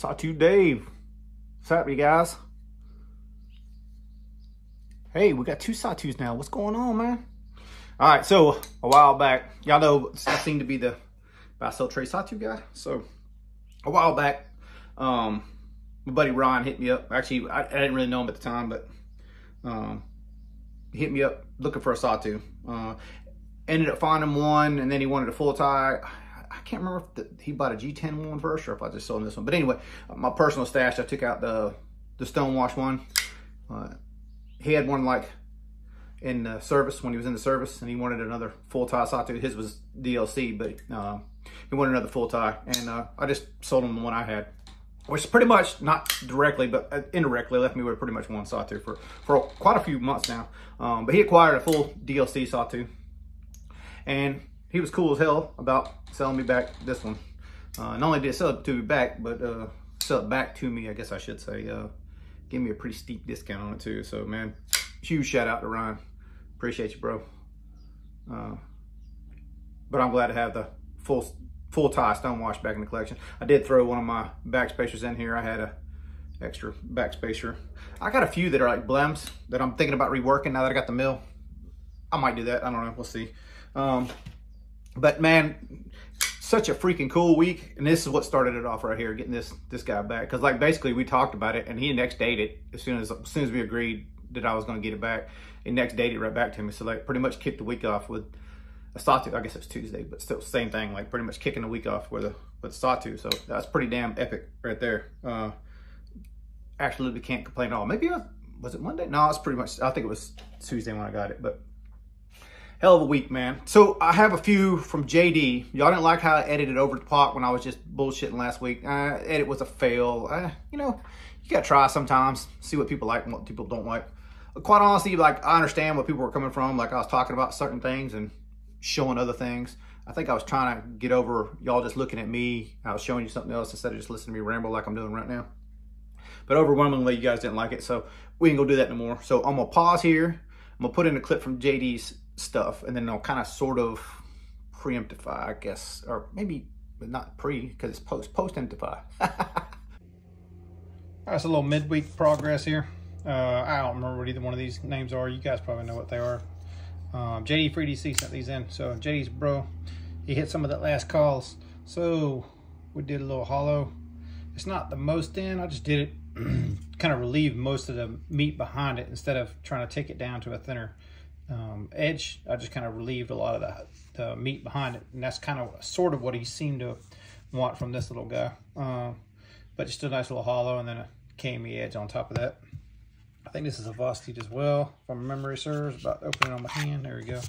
Sawtooth Dave. What's up, you guys? Hey, we got 2 Sawtooths now. What's going on, man? All right, so a while back, y'all know I seem to be the buy-sell trade Sawtooth guy. So a while back, my buddy Ron hit me up. Actually, I didn't really know him at the time, but he hit me up looking for a Sawtooth. Ended up finding one, and then he wanted a full tie. I can't remember if he bought a G10 one first or if I just sold him this one. But anyway, my personal stash, I took out the stonewash one. He had one like in the service when he was in the service, and he wanted another full tie Sawtooth. His was DLC, but he wanted another full tie, and I just sold him the one I had, which pretty much, not directly, but indirectly left me with pretty much one Sawtooth for quite a few months now. But he acquired a full DLC Sawtooth, and he was cool as hell about selling me back this one. Not only did he sell it to me back, but sell it back to me, I guess I should say. Gave me a pretty steep discount on it too. So man, huge shout out to Ryan. Appreciate you, bro. But I'm glad to have the full tie stonewash back in the collection. I did throw one of my backspacers in here. I had a extra backspacer. I got a few that are like blems that I'm thinking about reworking now that I got the mill. I might do that. I don't know. We'll see. But man, such a freaking cool week, and this is what started it off right here, getting this guy back. Because like basically we talked about it, and he next dated as soon as we agreed that I was going to get it back. He next dated right back to me, so like pretty much kicked the week off with a Sawtooth. I guess it's Tuesday, but still same thing. Like pretty much kicking the week off with a Sawtooth. So that's pretty damn epic right there. Absolutely can't complain at all. Maybe was it Monday? No, it's pretty much. I think it was Tuesday when I got it, but. Hell of a week, man. So I have a few from JD. Y'all didn't like how I edited over the pot when I was just bullshitting last week. Edit was a fail. You know, you gotta try sometimes, see what people like and what people don't like. But quite honestly, like I understand where people were coming from. Like I was talking about certain things and showing other things. I think I was trying to get over y'all just looking at me. I was showing you something else instead of just listening to me ramble like I'm doing right now. But overwhelmingly, you guys didn't like it, so we ain't gonna do that no more. So I'm gonna pause here. I'm gonna put in a clip from JD's stuff, and then I'll kind of sort of preemptify, I guess, or maybe not pre, because it's post-emptify. That's a little midweek progress here. I don't remember what either one of these names are. You guys probably know what they are. JD Free DC sent these in. So JD's bro, he hit some of that last calls. So we did a little hollow. It's not the most in. I just did it kind of relieve most of the meat behind it instead of trying to take it down to a thinner edge. I just kind of relieved a lot of the meat behind it, and that's kind of sort of what he seemed to want from this little guy. But just a nice little hollow, and then a KME edge on top of that. I think this is a Vostite as well, if my memory serves. About to open it on my hand. There we go.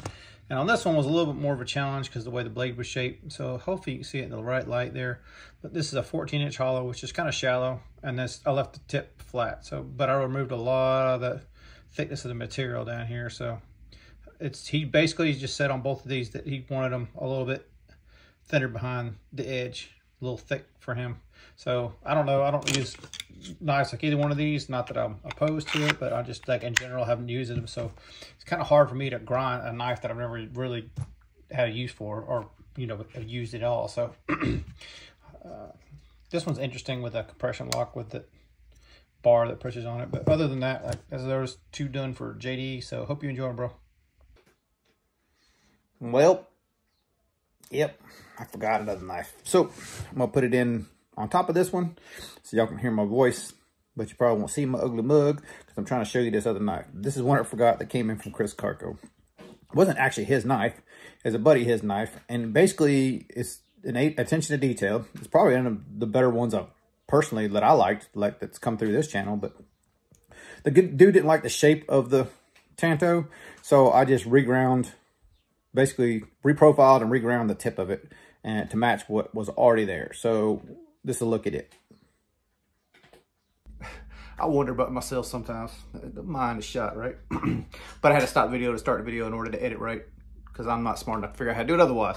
And on this one was a little bit more of a challenge because the way the blade was shaped. So hopefully you can see it in the right light there. But this is a 14-inch hollow, which is kind of shallow. And this, I left the tip flat. So, but I removed a lot of the thickness of the material down here. So he basically just said on both of these that he wanted them a little bit thinner behind the edge, a little thick for him. So I don't know. I don't use knives like either one of these. Not that I'm opposed to it, but I just like in general haven't used them. So it's kind of hard for me to grind a knife that I've never really had a use for, or you know, used at all. So this one's interesting with a compression lock with the bar that pushes on it. But other than that, like as those 2 done for JD. So hope you enjoy them, bro. Well, yep, I forgot another knife. So I'm gonna put it in on top of this one so y'all can hear my voice, but you probably won't see my ugly mug because I'm trying to show you this other knife. This is one I forgot that came in from Chris Carco. It wasn't actually his knife, it's a buddy his knife, and basically it's an attention to detail. It's probably one of the better ones personally that I liked, like that's come through this channel. But the dude didn't like the shape of the Tanto, so I just basically reprofiled and reground the tip of it and to match what was already there. So this is a look at it. I wonder about myself sometimes. The mind is shot, right? But I had to stop video to start the video in order to edit right, because I'm not smart enough to figure out how to do it otherwise.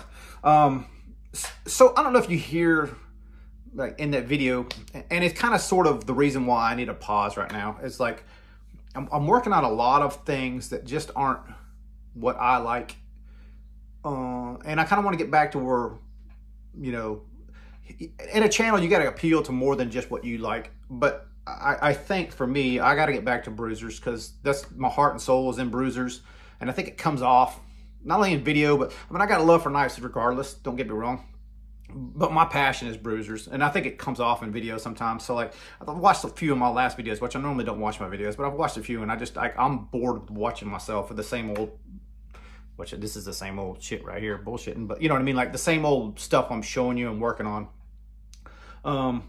So I don't know if you hear like in that video, and it's kind of sort of the reason why I need a pause right now. It's like I'm working on a lot of things that just aren't what I like. And I kind of want to get back to where, you know, in a channel, you got to appeal to more than just what you like. But I think for me, I got to get back to bruisers, because that's my heart and soul is in bruisers. And I think it comes off not only in video, but I mean, I got a love for knives regardless, don't get me wrong. But my passion is bruisers, and I think it comes off in video sometimes. So like, I've watched a few of my last videos, which I normally don't watch my videos, but I've watched a few, and I'm bored with watching myself with the same old, which this is the same old shit right here, bullshitting, but you know what I mean? Like the same old stuff I'm showing you and working on. I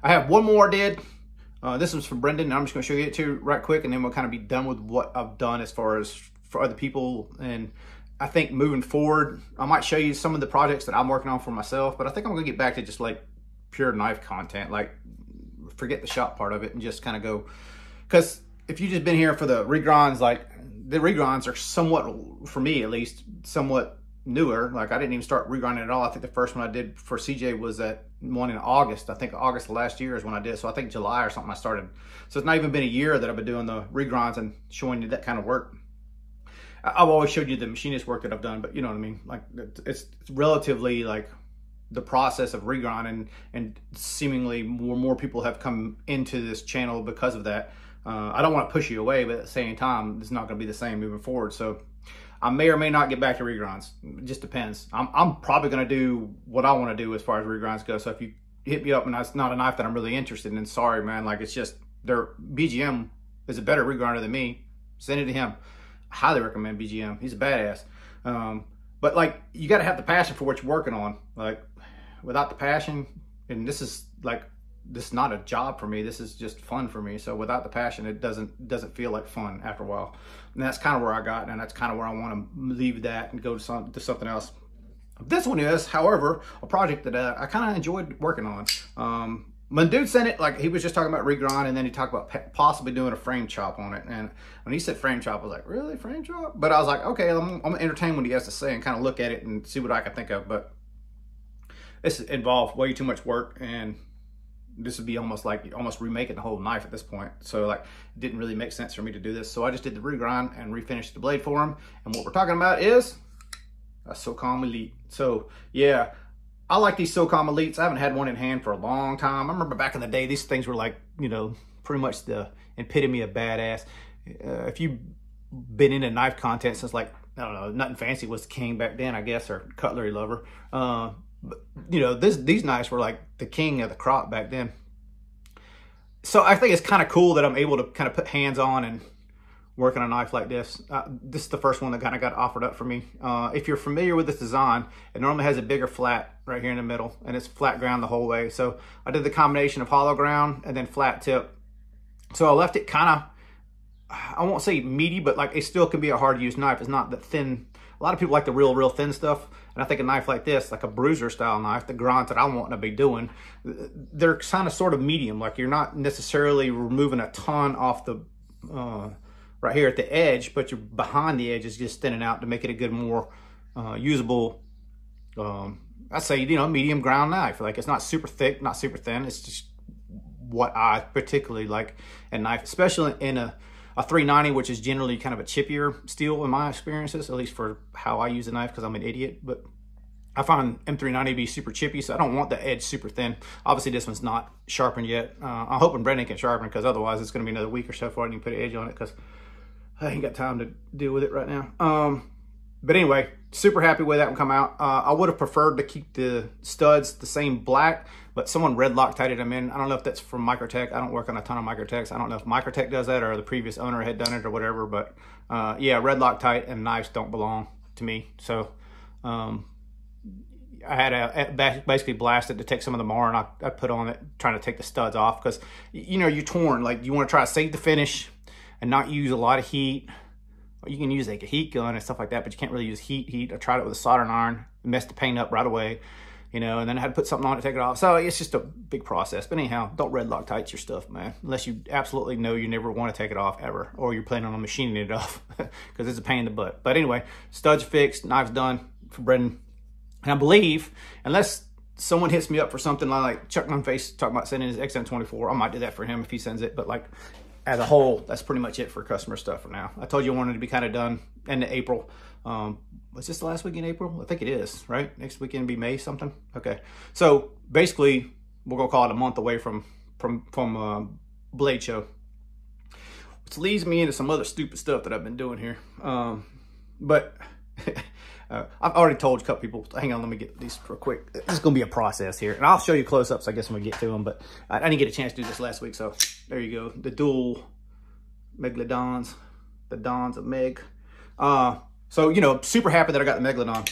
have one more I did. This was from Brendan, and I'm just gonna show you it too right quick, and then we'll kind of be done with what I've done as far as for other people. And I think moving forward, I might show you some of the projects that I'm working on for myself, but I think I'm gonna get back to just like pure knife content, like forget the shop part of it and just kind of go, because if you just been here for the regrinds, like the regrinds are somewhat, for me at least, somewhat newer. Like I didn't even start regrinding at all. I think the first one I did for CJ was that one in August. I think August of last year is when I did. So I think July or something I started. So it's not even been a year that I've been doing the regrinds and showing you that kind of work. I've always showed you the machinist work that I've done, but you know what I mean? Like it's relatively like the process of regrinding, and seemingly more people have come into this channel because of that. I don't want to push you away, but at the same time, it's not going to be the same moving forward. So I may or may not get back to regrinds. It just depends. I'm probably going to do what I want to do as far as regrinds go. So if you hit me up and that's not a knife that I'm really interested in, sorry, man. Like it's just, BGM is a better regrinder than me. Send it to him. I highly recommend BGM. He's a badass. But like, you got to have the passion for what you're working on. Like without the passion, and this is not a job for me. This is just fun for me. So without the passion, it doesn't feel like fun after a while. And that's kind of where I got, and that's kind of where I want to leave that and go to something else. This one is, however, a project that I kind of enjoyed working on. When dude sent it, like he was just talking about regrind, and then he talked about possibly doing a frame chop on it. And when he said frame chop, I was like, really, frame chop? But I was like, okay, I'm gonna entertain what he has to say and kind of look at it and see what I can think of. But this involved way too much work, and this would be almost remaking the whole knife at this point. So like, it didn't really make sense for me to do this. So I just did the regrind and refinished the blade for him. And what we're talking about is a SOCOM Elite. So yeah, I like these SOCOM Elites. I haven't had one in hand for a long time. I remember back in the day, these things were like, you know, pretty much the epitome of badass. If you've been into knife content since like, I don't know, Nothing Fancy was the king back then, I guess, or cutlery lover. But, you know, these knives were like the king of the crop back then. So I think it's kind of cool that I'm able to kind of put hands on and work on a knife like this. This is the first one that kind of got offered up for me. If you're familiar with this design, it normally has a bigger flat right here in the middle, and it's flat ground the whole way. So I did the combination of hollow ground and then flat tip. So I left it kind of, I won't say meaty, but like it still can be a hard to use knife. It's not that thin. A lot of people like the real thin stuff. And I think a knife like this, like a bruiser style knife, the grinds that I'm wanting to be doing, they're kind of sort of medium. Like you're not necessarily removing a ton off the, right here at the edge, but you're behind the edge is just thinning out to make it a good, more usable, I'd say, you know, medium ground knife. Like it's not super thick, not super thin. It's just what I particularly like a knife, especially in a 390, which is generally kind of a chippier steel in my experiences, at least for how I use a knife, because I'm an idiot. But I find M390 to be super chippy, so I don't want the edge super thin. Obviously, this one's not sharpened yet. I'm hoping Brendan can sharpen it, because otherwise it's going to be another week or so before I can put an edge on it, because I ain't got time to deal with it right now. But anyway, super happy with that one come out. I would have preferred to keep the studs the same black, but someone red Loctited them in. I don't know if that's from Microtech. I don't work on a ton of Microtechs. I don't know if Microtech does that or the previous owner had done it or whatever, but yeah, red Loctite and knives don't belong to me. So I had basically blasted to take some of the mar, and I put on it trying to take the studs off, because, you know, you're torn. Like you want to try to save the finish and not use a lot of heat. You can use like a heat gun and stuff like that, but you can't really use heat. I tried it with a soldering iron, messed the paint up right away, you know, and then I had to put something on it to take it off. So it's just a big process. But anyhow, don't red Loctite your stuff, man, unless you absolutely know you never want to take it off ever, or you're planning on machining it off, because it's a pain in the butt. But anyway, studs fixed, knives done for Brendan. And I believe, unless someone hits me up for something like Chuck Munface talking about sending his XM24, I might do that for him if he sends it. But like, as a whole, that's pretty much it for customer stuff for now. I told you I wanted to be kind of done end of April. Was this the last week in April? I think it is, right? Next weekend be May something? Okay. So basically, we're gonna call it a month away from Blade Show, which leads me into some other stupid stuff that I've been doing here. But I've already told a couple people. Hang on, let me get these real quick. This is gonna be a process here, and I'll show you close-ups, I guess, when we get to them. But I didn't get a chance to do this last week, so there you go. The dual Megalodons, the Dons of Meg. So, you know, super happy that I got the Megalodon.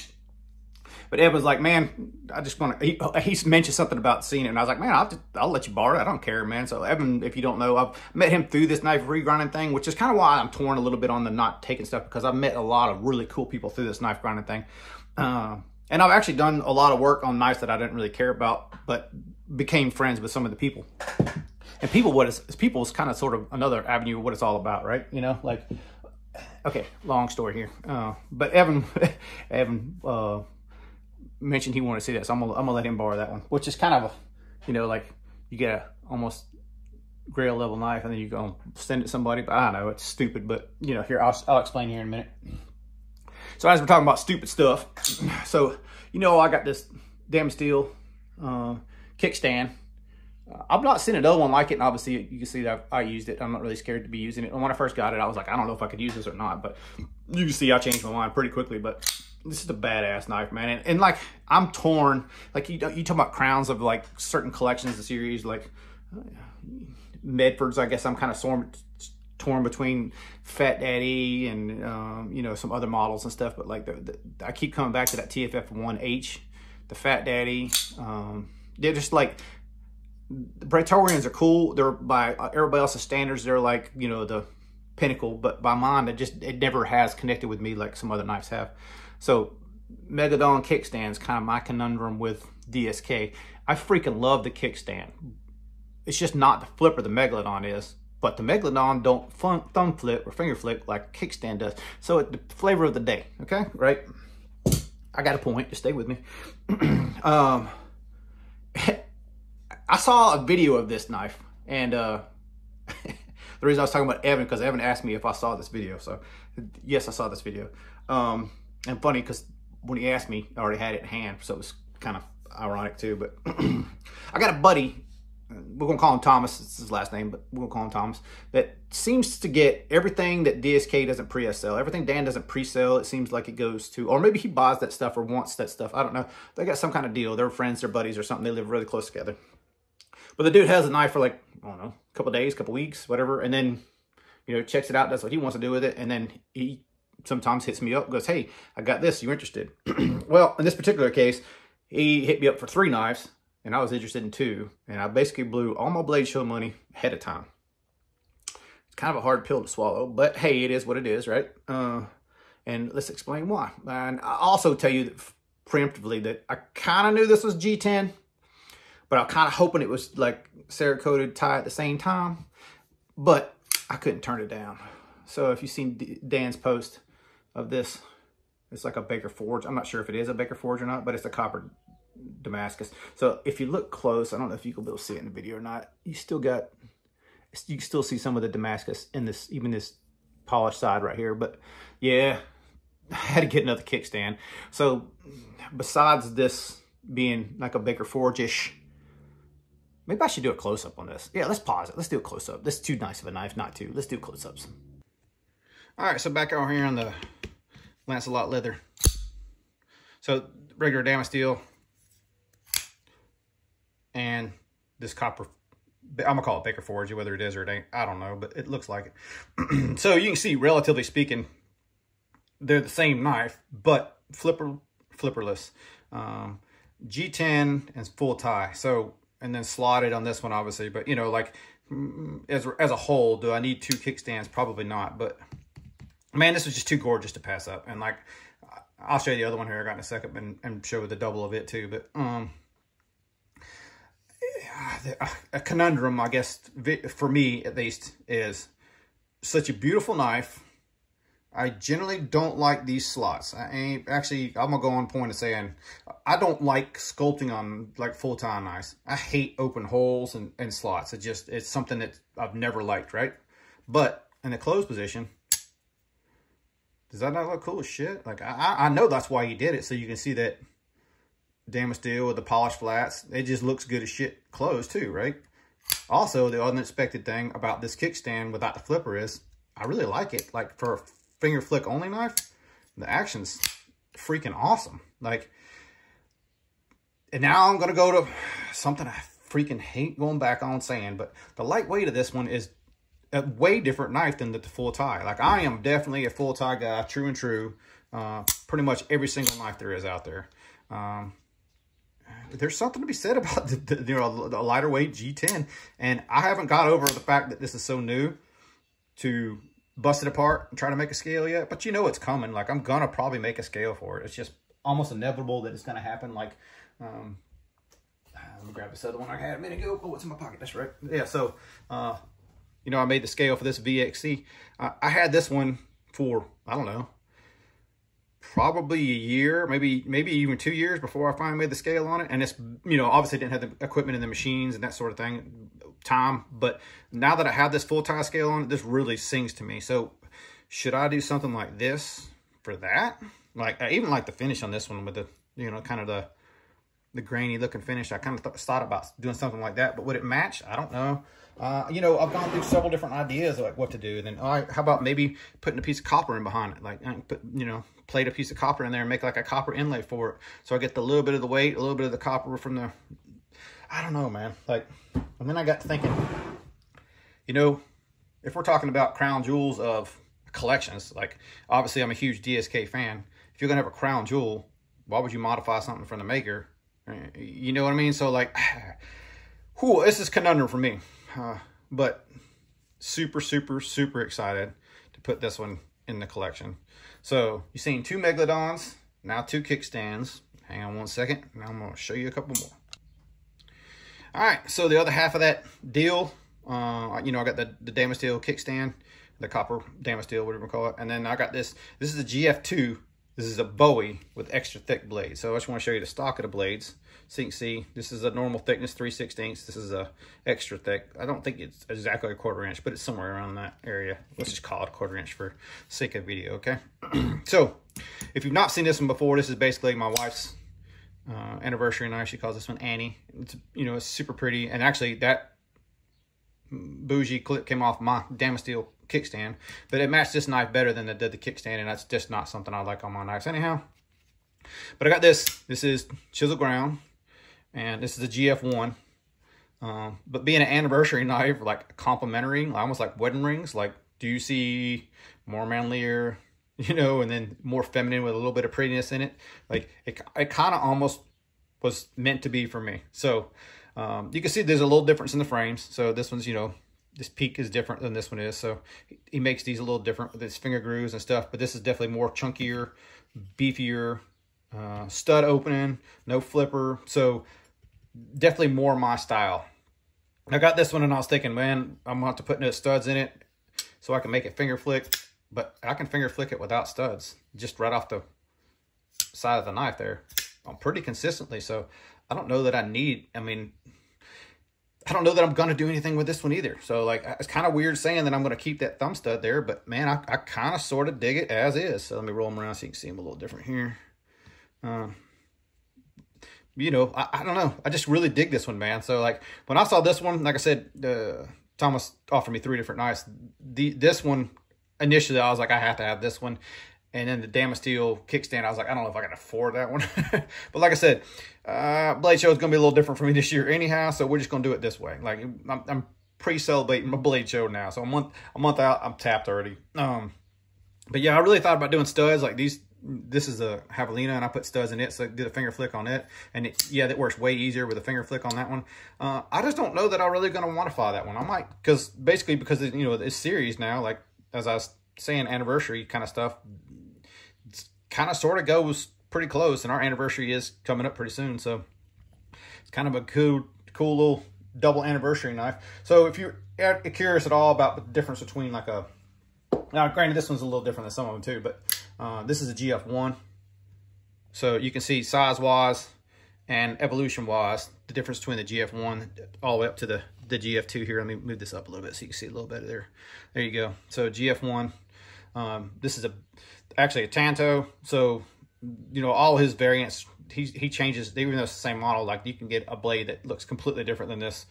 But Ed was like, man, I just want to, he mentioned something about seeing it. And I was like, man, I'll let you borrow it. I don't care, man. So Evan, if you don't know, I've met him through this knife regrinding thing, which is kind of why I'm torn a little bit on the not taking stuff, because I've met a lot of really cool people through this knife grinding thing. And I've actually done a lot of work on knives that I didn't really care about, but became friends with some of the people. And people is kind of sort of another avenue of what it's all about, right? You know, like, okay, long story here. But Evan mentioned he wanted to see that, so I'm gonna let him borrow that one, which is kind of a, you know, like you get a almost grail level knife and then you go send it to somebody. But I don't know, it's stupid, but you know, here I'll explain here in a minute. So as we're talking about stupid stuff, so you know, I got this damn steel kickstand. I've not seen another one like it, and obviously you can see that I used it. I'm not really scared to be using it. And when I first got it, I was like, I don't know if I could use this or not, but you can see I changed my mind pretty quickly. But this is a badass knife, man. And like, I'm torn. Like, you talk about crowns of like certain collections of series, like Medfords. I guess I'm kind of torn between Fat Daddy and you know, some other models and stuff. But like, I keep coming back to that TFF1H, the Fat Daddy. They're just like, the Praetorians are cool. They're by everybody else's standards, they're like, you know, the pinnacle. But by mine, it never has connected with me like some other knives have. So Megalodon kickstand is kind of my conundrum with DSK. I freaking love the kickstand. It's just not the flipper the Megalodon is, but the Megalodon don't thumb flip or finger flip like kickstand does. So it's the flavor of the day, okay? Right? I got a point, just stay with me. I saw a video of this knife, and the reason I was talking about Evan, because Evan asked me if I saw this video. So yes, I saw this video. And funny, because when he asked me, I already had it in hand, so it was kind of ironic too. But I got a buddy, we're gonna call him Thomas, it's his last name, but we're gonna call him Thomas, that seems to get everything that DSK doesn't pre-sell, everything Dan doesn't pre-sell, it seems like it goes to, or maybe he buys that stuff or wants that stuff, I don't know. They got some kind of deal, they're friends, they're buddies or something, they live really close together. But the dude has a knife for like, I don't know, a couple days, couple weeks, whatever, and then, you know, checks it out, does what he wants to do with it, and then he sometimes hits me up, goes, hey, I got this, you interested? Well, in this particular case, he hit me up for 3 knives, and I was interested in 2, and I basically blew all my Blade Show money ahead of time. It's kind of a hard pill to swallow, but hey, it is what it is, right? And let's explain why. And I'll also tell you that preemptively that I kind of knew this was G10, but I'm kind of hoping it was like Cerakoted tie at the same time, but I couldn't turn it down. So if you've seen Dan's post of this, it's like a Baker Forge. I'm not sure if it is a Baker Forge or not, but it's a copper Damascus. So if you look close, I don't know if you can be able to see it in the video or not, you can still see some of the Damascus in this, even this polished side right here. But yeah, I had to get another kickstand. So besides this being like a Baker Forge-ish, maybe I should do a close-up on this. Yeah, let's pause it. Let's do a close-up. This is too nice of a knife not to. Let's do close-ups. All right, so back over here on the Lancelot leather. So regular Damascus steel and this copper, I'm gonna call it Baker Forge, whether it is or it ain't, I don't know, but it looks like it. So you can see, relatively speaking, they're the same knife, but flipperless. G10 and full tie. So, and then slotted on this one, obviously, but you know, like as a whole, do I need 2 kickstands? Probably not, but man, this was just too gorgeous to pass up. And like, I'll show you the other one here I got in a second and show you the double of it too. But a conundrum, I guess, for me at least, is such a beautiful knife. I generally don't like these slots. I'm gonna go on point of saying I don't like sculpting on like full-time knives. I hate open holes and slots. It's something that I've never liked, right? But in the closed position, does that not look cool as shit? Like I know that's why he did it, so you can see that Damascus steel with the polished flats. It just looks good as shit closed too, right? Also, the unexpected thing about this kickstand without the flipper is I really like it. Like for a finger flick only knife, the action's freaking awesome. Like, and now I'm gonna go to something I freaking hate going back on saying, but the lightweight of this one is a way different knife than the full tie. Like I am definitely a full tie guy, true and true. Pretty much every single knife there is out there. There's something to be said about the lighter weight G10, and I haven't got over the fact that this is so new to bust it apart and try to make a scale yet. But you know it's coming. Like I'm gonna probably make a scale for it. It's just almost inevitable that it's gonna happen. Like, let me grab this other one I had a minute ago. Oh, it's in my pocket. That's right. Yeah. So, you know, I made the scale for this VXC. I had this one for, I don't know, probably a year, maybe even 2 years before I finally made the scale on it. And it's, you know, obviously didn't have the equipment and the machines and that sort of thing, time. But now that I have this full tie scale on it, this really sings to me. So should I do something like this for that? Like I even like the finish on this one with the, you know, kind of the grainy looking finish. I kind of thought about doing something like that, but would it match? I don't know. You know, I've gone through several different ideas of like what to do. And then, all right, how about maybe putting a piece of copper in behind it? Like, you know, plate a piece of copper in there and make like a copper inlay for it. So I get the little bit of the weight, a little bit of the copper from the, I don't know, man. Like, and then I got to thinking, you know, if we're talking about crown jewels of collections, like obviously I'm a huge DSK fan. If you're going to have a crown jewel, why would you modify something from the maker? You know what I mean? So like, whew, this is conundrum for me. But super excited to put this one in the collection. So you've seen 2 Megalodons, now 2 kickstands. Hang on one second, now I'm going to show you a couple more. All right, so the other half of that deal, you know, I got the Damascus steel kickstand, the copper Damascus steel, whatever you call it, and then I got this. This is a GF2. This is a Bowie with extra thick blades. So I just want to show you the stock of the blades. So you can see this is a normal thickness, 3/16. This is a extra thick. I don't think it's exactly a 1/4 inch, but it's somewhere around that area. Let's just call it a 1/4 inch for sake of video, okay? So if you've not seen this one before, this is basically my wife's anniversary knife. She calls this one Annie. It's, you know, it's super pretty. And actually that bougie clip came off my Damascus steel kickstand, but it matched this knife better than it did the kickstand, and that's just not something I like on my knives anyhow. But I got this. This is chisel ground, and this is a GF1. But being an anniversary knife, like complimentary, almost like wedding rings, like do you see more manlier, you know, and then more feminine with a little bit of prettiness in it? Like it kind of almost was meant to be for me. So you can see there's a little difference in the frames. So this one's, you know, this peak is different than this one is. So he makes these a little different with his finger grooves and stuff, but this is definitely more chunkier, beefier, stud opening, no flipper. So definitely more my style. I got this one and I was thinking, man, I'm gonna have to put no studs in it so I can make it finger flick, but I can finger flick it without studs, just right off the side of the knife there, pretty consistently. So I don't know that I need, I mean, I don't know that I'm going to do anything with this one either. So like, it's kind of weird saying that I'm going to keep that thumb stud there, but man, I kind of sort of dig it as is. So let me roll them around so you can see them a little different here. You know, I don't know. I just really dig this one, man. So like when I saw this one, like I said, Thomas offered me 3 different knives. This one, initially I was like, I have to have this one. And then the Damascus steel kickstand, I was like, I don't know if I can afford that one. But like I said, Blade Show is going to be a little different for me this year anyhow, so we're just going to do it this way. Like, I'm pre-celebrating my Blade Show now, so a month out, I'm tapped already. But yeah, I really thought about doing studs like these. This is a javelina, and I put studs in it, so I did a finger flick on it. And yeah, that works way easier with a finger flick on that one. I just don't know that I'm really going to modify that one. I might, because you know, it's series now, like as I was saying, anniversary kind of stuff. Kind of sort of goes pretty close, and our anniversary is coming up pretty soon, so it's kind of a cool little double anniversary knife. So if you're curious at all about the difference between like a, now granted this one's a little different than some of them too, but this is a GF1, so you can see size wise and evolution wise the difference between the GF1 all the way up to the GF2 here. Let me move this up a little bit so you can see a little better there. There you go. So GF1, this is actually a Tanto, so you know all his variants he changes, even though it's the same model, like you can get a blade that looks completely different than this,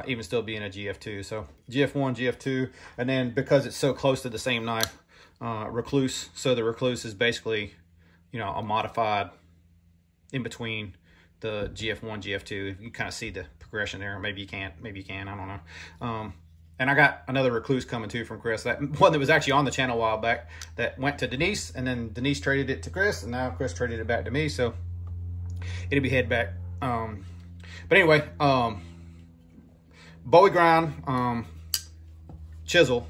even still being a GF2. So GF1, GF2, and then because it's so close to the same knife, Recluse. So the Recluse is basically, you know, a modified in between the GF1, GF2. You kind of see the progression there. Maybe you can't, maybe you can, I don't know. And I got another Recluse coming too from Chris. That one that was actually on the channel a while back that went to Denise, and then Denise traded it to Chris, and now Chris traded it back to me. So it'll be head back. But anyway, Bowie grind, chisel,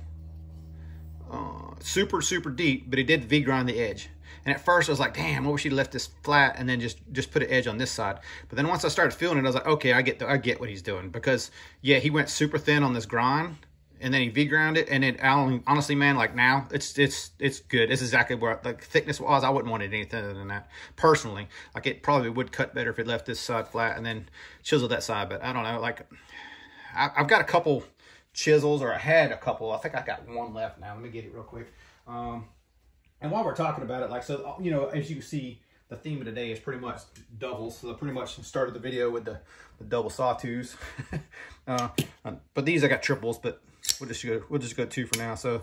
super deep, but he did V grind the edge. And at first I was like, damn, I wish he'd left this flat and then just put an edge on this side. But then once I started feeling it, I was like, okay, I get what he's doing. Because yeah, he went super thin on this grind and then he V ground it. And then honestly, man, like now it's good. It's exactly where, like, thickness wise, I wouldn't want it any thinner than that personally. Like, it probably would cut better if it left this side flat and then chiseled that side. But I don't know, like, I've got a couple chisels, or I had a couple. I think I got one left now. Let me get it real quick. And while we're talking about it, like, so, you know, as you can see, the theme of today is pretty much doubles. So I pretty much started the video with the double sawtooths. But these I got triples, but we'll just go 2 for now. So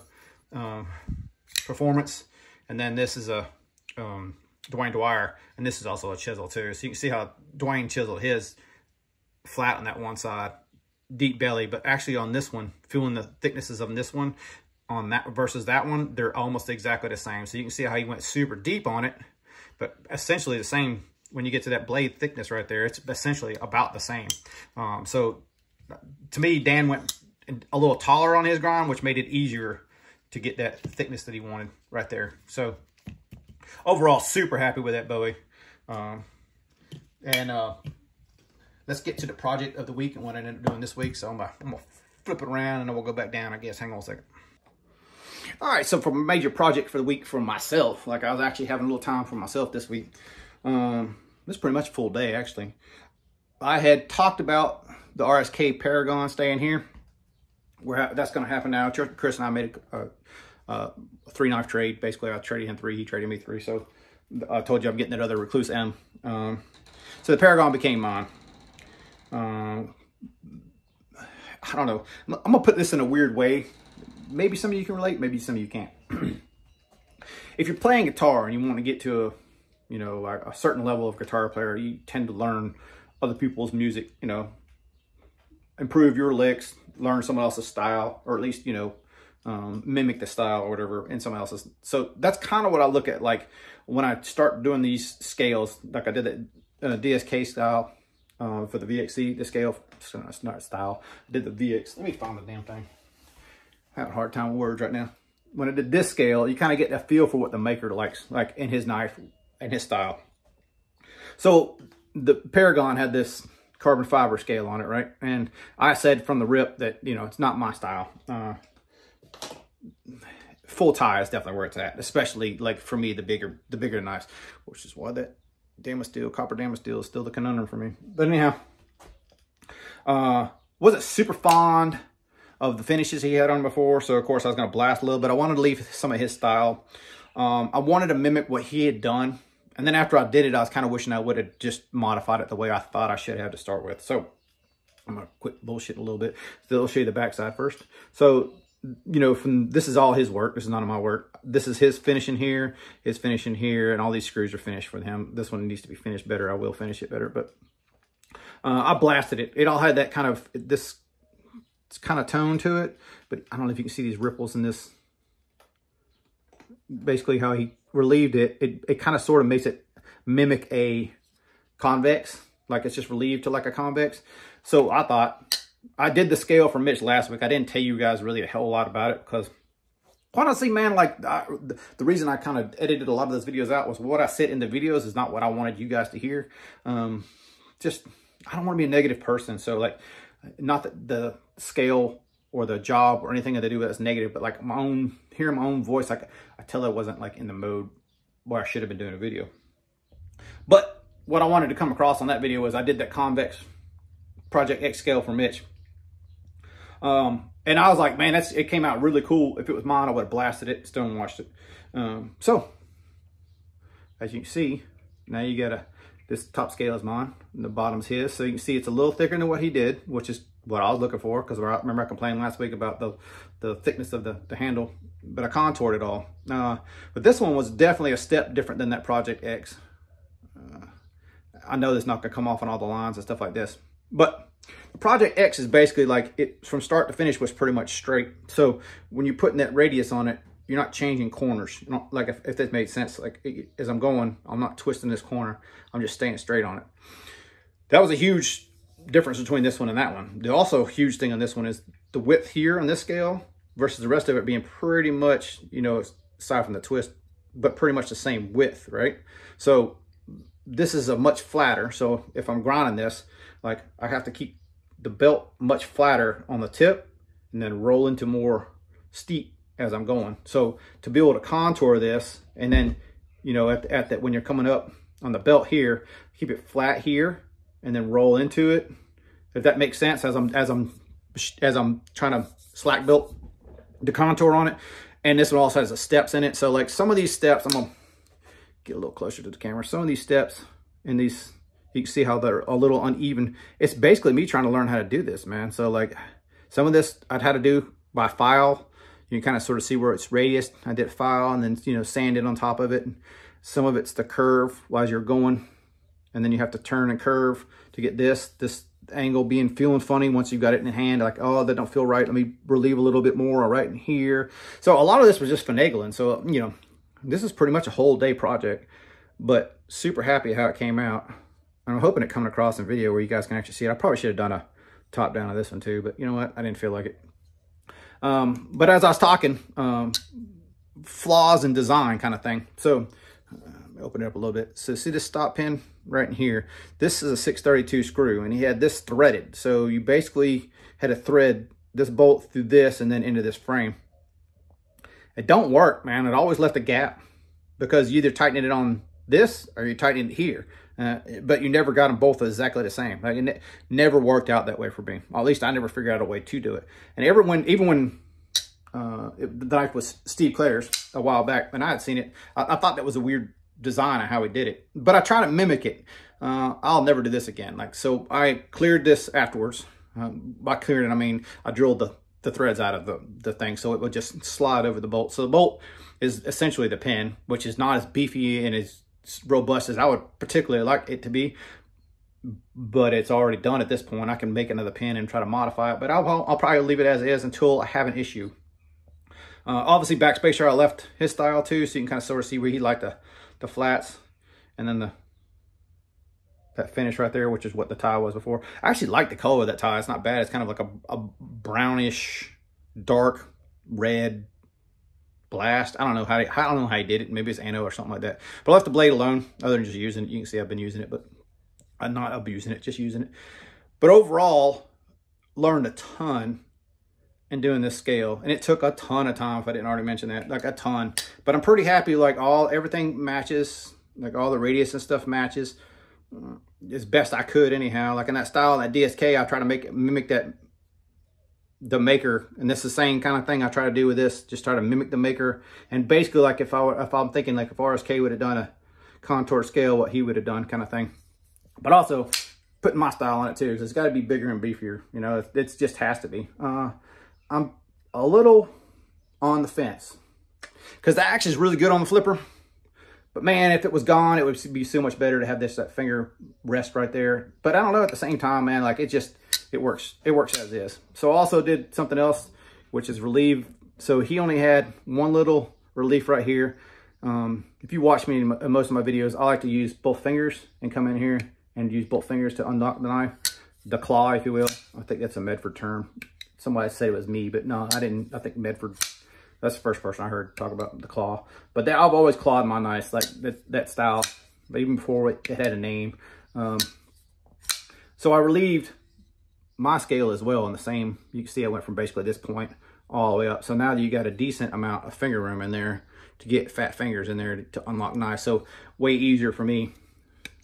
performance, and then this is a Dwayne Dwyer, and this is also a chisel too. So you can see how Dwayne chiseled his flat on that one side, deep belly, but actually on this one, feeling the thicknesses of this one on that versus that one, they're almost exactly the same. So you can see how he went super deep on it, but essentially the same when you get to that blade thickness right there. It's essentially about the same. So to me, Dan went a little taller on his grind, which made it easier to get that thickness that he wanted right there. So overall, super happy with that Bowie. Let's get to the project of the week and what I ended up doing this week. So I'm gonna flip it around and then we'll go back down, I guess. Hang on a second. All right, so for a major project for the week for myself, like, I was actually having a little time for myself this week. This is pretty much a full day, actually. I had talked about the RSK Paragon staying here. That's going to happen now. Chris and I made a 3-knife trade. Basically, I traded him 3, he traded me 3. So I told you I'm getting that other Recluse M. So the Paragon became mine. I don't know. I'm going to put this in a weird way. Maybe some of you can relate, maybe some of you can't. If you're playing guitar and you want to get to like a certain level of guitar player, you tend to learn other people's music, you know, improve your licks, learn someone else's style, or at least, you know, mimic the style or whatever in someone else's. So that's kind of what I look at, like, when I start doing these scales, like I did the DSK style for the VXC, the scale, it's not style, I did the VX. Let me find the damn thing. Having a hard time with words right now. When I did this scale, you kind of get a feel for what the maker likes, like in his knife and his style. So the Paragon had this carbon fiber scale on it, right? And I said from the rip that, you know, it's not my style. Full tie is definitely where it's at, especially like for me, the bigger knives, which is why that Damasteel, copper Damasteel is still the conundrum for me. But anyhow, wasn't super fond of the finishes he had on before, so of course I was going to blast a little bit. I wanted to leave some of his style. I wanted to mimic what he had done, and then after I did it, I was kind of wishing I would have just modified it the way I thought I should have to start with. So I'm going to quit bullshitting a little bit. Still show you the backside first. So, you know, this is all his work. This is none of my work. This is his finishing here, and all these screws are finished for him. This one needs to be finished better. I will finish it better, but I blasted it. It all had that kind of, it's kind of tone to it, but I don't know if you can see these ripples in this. Basically how he relieved it, it kind of sort of makes it mimic a convex, like it's just relieved to like a convex. So I thought, I did the scale for Mitch last week. I didn't tell you guys really a hell lot about it because honestly, man, like the reason I kind of edited a lot of those videos out was what I said in the videos is not what I wanted you guys to hear. Just, I don't want to be a negative person. So like, not that the scale or the job or anything that they do that's negative, but like hearing my own voice, like I tell I wasn't like in the mode where I should have been doing a video. But what I wanted to come across on that video was I did that convex Project X scale for Mitch. And I was like, man, it came out really cool. If it was mine, I would have blasted it, stonewashed it. So as you can see, now you got a This top scale is mine, and the bottom's his. So you can see it's a little thicker than what he did, which is what I was looking for, because I remember I complained last week about the thickness of the handle, but I contoured it all. But this one was definitely a step different than that Project X. I know it's not gonna come off on all the lines and stuff like this, but the Project X is basically like, it from start to finish was pretty much straight. So when you're putting that radius on it, you're not changing corners. You know, like if that made sense, like as I'm going, I'm not twisting this corner. I'm just staying straight on it. That was a huge difference between this one and that one. The also huge thing on this one is the width here on this scale versus the rest of it being pretty much, you know, aside from the twist, but pretty much the same width, right? So this is a much flatter. So if I'm grinding this, like I have to keep the belt much flatter on the tip and then roll into more steep as I'm going. So to be able to contour this, and then, you know, at that, when you're coming up on the belt here, keep it flat here and then roll into it. If that makes sense, as I'm trying to slack belt the contour on it. And this one also has the steps in it. So like some of these steps, I'm gonna get a little closer to the camera. Some of these steps in these, you can see how they're a little uneven. It's basically me trying to learn how to do this, man. So like some of this I'd had to do by file. You can kind of sort of see where it's radius. I did file and then, you know, sand it on top of it. Some of it's the curve as you're going. And then you have to turn and curve to get this angle feeling funny once you've got it in hand. Like, oh, that don't feel right. Let me relieve a little bit more right in here. So a lot of this was just finagling. So, you know, this is pretty much a whole day project, but super happy how it came out. And I'm hoping it coming across in video where you guys can actually see it. I probably should have done a top down of this one too, but you know what? I didn't feel like it. But as I was talking, flaws in design kind of thing. So let me open it up a little bit. So see this stop pin right in here? This is a 632 screw, and he had this threaded. So you basically had to thread this bolt through this and then into this frame. It don't work, man. It always left a gap because you either tighten it on this or you tighten it here. But you never got them both exactly the same. Like, it never worked out that way for me. Or at least I never figured out a way to do it. And even when the knife was Steve Clare's a while back, and I had seen it, I thought that was a weird design of how he did it. But I tried to mimic it. I'll never do this again. Like, so I cleared this afterwards. By clearing it, I mean I drilled the threads out of the thing so it would just slide over the bolt. So the bolt is essentially the pin, which is not as beefy and as robust as I would particularly like it to be, but it's already done at this point. I can make another pin and try to modify it, but I'll probably leave it as is until I have an issue. Obviously backspacer I left his style too, so you can kind of sort of see where he liked the flats, and then that finish right there, which is what the tie was before. I actually like the color of that tie. It's not bad. It's kind of like a brownish dark red blast. I don't know how he did it. Maybe it's anno or something like that. But I left the blade alone, other than just using it. You can see I've been using it, but I'm not abusing it, just using it. But overall, learned a ton in doing this scale, and it took a ton of time, if I didn't already mention that, like a ton. But I'm pretty happy. Like everything matches, like all the radius and stuff matches as best I could anyhow. Like in that style, that DSK, I try to mimic the maker, and this is the same kind of thing I try to do with this. Just try to mimic the maker, and basically like if I'm thinking like if RSK would have done a contour scale, what he would have done, kind of thing. But also putting my style on it too. So it's got to be bigger and beefier. You know, it just has to be. I'm a little on the fence because the action is really good on the flipper. But man, if it was gone, it would be so much better to have that finger rest right there. But I don't know, at the same time, man, like it works. It works as is. So I also did something else, which is relieve. So he only had one little relief right here. If you watch me in most of my videos, I like to use both fingers and come in here and use both fingers to unlock the knife. The claw, if you will. I think that's a Medford term. Somebody said it was me, but no, I didn't. I think Medford, that's the first person I heard talk about the claw. But I've always clawed my knives like that style, but even before it had a name. So I relieved my scale as well in the same. You can see I went from basically this point all the way up. So now you got a decent amount of finger room in there to get fat fingers in there to unlock knives. So way easier for me,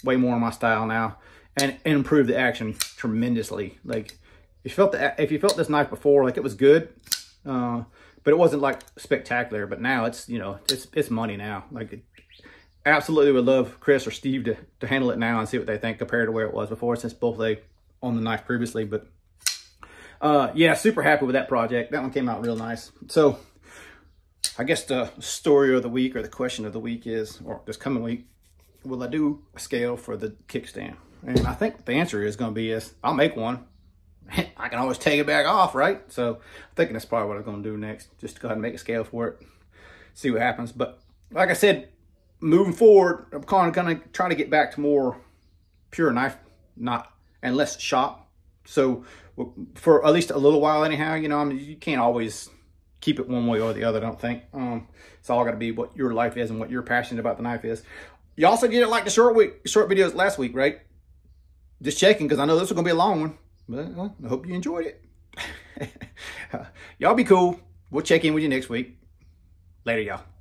way more of my style now, and improve the action tremendously. Like if you felt this knife before, like it was good, but it wasn't like spectacular. But now it's, you know, it's money now. Like absolutely would love Chris or Steve to handle it now and see what they think compared to where it was before, since both they on the knife previously. But yeah, super happy with that project. That one came out real nice. So I guess the story of the week, or the question of the week is, or this coming week, will I do a scale for the kickstand? And I think the answer is going to be yes. I'll make one. I can always take it back off, right? So I'm thinking that's probably what I'm going to do next. Just to go ahead and make a scale for it, see what happens. But like I said, moving forward, I'm kind of going to try to get back to more pure knife, and less shop. So for at least a little while anyhow, you know, I mean, you can't always keep it one way or the other, I don't think. It's all got to be what your life is and what you're passionate about the knife is. You also didn't like the short videos last week, right? Just checking, because I know this is going to be a long one. But I hope you enjoyed it. Y'all be cool. We'll check in with you next week. Later, y'all.